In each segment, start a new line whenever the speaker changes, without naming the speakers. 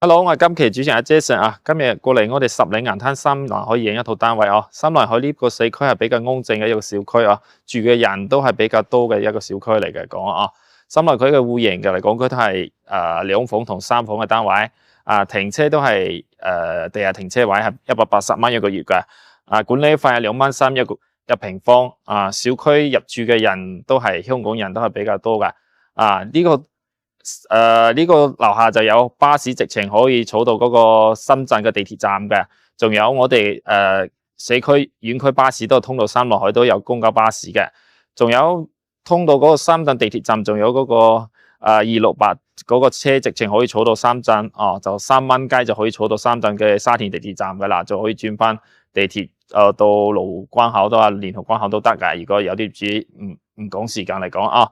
Hello，我係今期主持人阿 Jason 啊，今日過嚟我哋十里銀灘三欄可以影一套單位啊。三欄海呢個社區係比較安靜嘅一個小區啊，住嘅人都係比較多嘅一個小區嚟嘅講啊。三欄佢嘅戶型嘅嚟講，佢都係2房同3房嘅單位啊，停車都係地下停車位係180蚊一個月嘅啊，管理費係2蚊3一平方啊，小區入住嘅人都係香港人都係比較多嘅啊，呢個樓下就有巴士直情可以坐到嗰個深圳嘅地鐵站嘅，仲有我哋社區縣區巴士都通到三落海都有公交巴士嘅，仲有通到嗰個深圳地鐵站，仲有嗰個268嗰個車直情可以坐到深圳哦，就3蚊雞就可以坐到深圳嘅沙田地鐵站噶啦，就可以轉翻地鐵到羅湖關口都啊，蓮塘關口都得㗎。如果有啲主唔趕時間嚟講啊。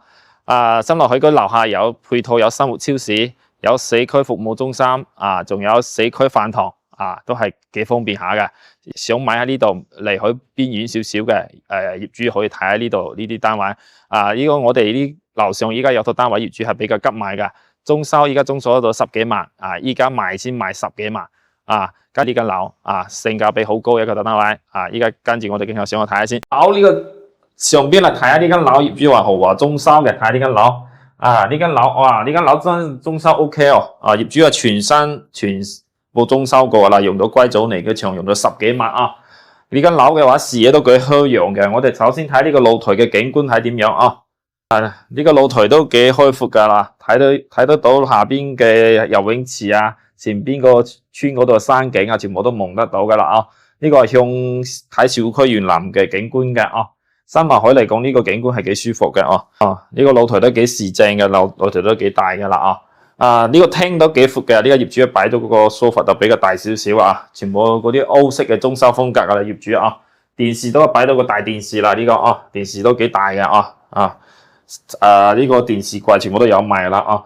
新落去嗰樓下有配套，有生活超市，有社區服務中心啊，仲有社區飯堂啊，都係幾方便下嘅。想買喺呢度離海邊遠少少嘅業主可以睇下呢度呢啲單位啊。呢個我哋呢樓上依家有套單位業主係比較急買嘅，中收依家中數到10幾萬啊，依家賣先賣10幾萬啊。加呢間樓啊，性價比好高嘅一個單位啊。依家跟住我哋經常上去睇下先。好呢個。上邊嚟睇下呢間樓，業主話豪華中收嘅，睇下呢間樓啊，呢間樓哇，呢間樓真中收 OK 哦，啊業主係全部中收過啦，用到硅藻泥嘅牆，用到10幾萬啊。呢間樓嘅話視野都幾開揚嘅，我哋首先睇呢個露台嘅景觀係點樣啊？呢個露台都幾開闊噶啦，睇得到下邊嘅游泳池啊，前邊個村嗰度嘅山景啊，全部都望得到噶啦啊。呢個係向睇小區園林嘅景觀嘅啊。三落海嚟講呢個景觀係幾舒服嘅呢個露台都幾時正嘅，露台都幾大嘅啦呢個廳都幾闊嘅，呢個業主擺咗嗰個梳化就比較大少少啊，全部嗰啲歐式嘅中收風格嘅業主電視都擺到個大電視啦，呢個電視都幾大嘅呢個電視櫃全部都有賣啦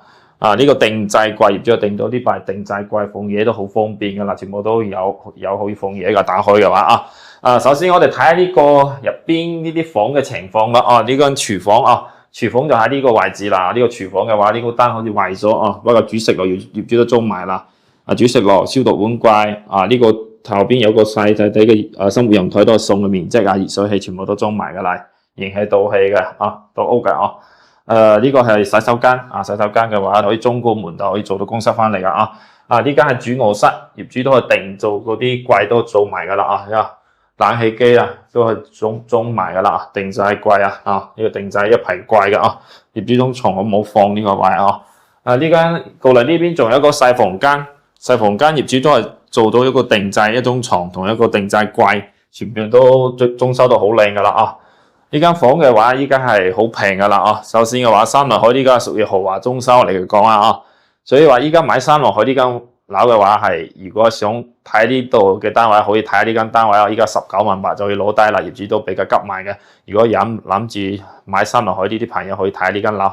呢個定制櫃業主定咗呢塊定制櫃放嘢都好方便噶啦，全部都有可以放嘢噶，打開嘅話首先我哋睇下呢個入邊呢啲房嘅情況啦呢間廚房廚房就喺呢個位置啦，呢個廚房嘅話呢個單好似壞咗不過主食爐業主都裝埋啦主食爐、消毒碗櫃呢個頭邊有個細細哋嘅生活用台都係送嘅面積熱水器全部都裝埋噶啦，燃氣倒氣嘅都 OK 呢個係洗手間洗手間嘅話可以中個門就可以做到公室翻嚟噶呢間係主臥室，業主都係定做嗰啲櫃都做埋噶啦冷氣機都係裝埋噶啦，定制櫃呢個定制一排櫃嘅業主張床我冇放呢個位呢間過嚟呢邊仲有一個細房間，業主都係做到一個定制一張床同一個定制櫃，全部都裝修到好靚噶啦呢間房嘅話依家係好平噶啦首先嘅話三落海呢間屬於豪華中收嚟講所以話依家買三落海呢間樓嘅話係，如果想睇呢度嘅單位，可以睇下呢間單位依家19萬8就可以攞低啦，業主都比較急賣嘅。如果諗住買三落海呢啲朋友，可以睇下呢間樓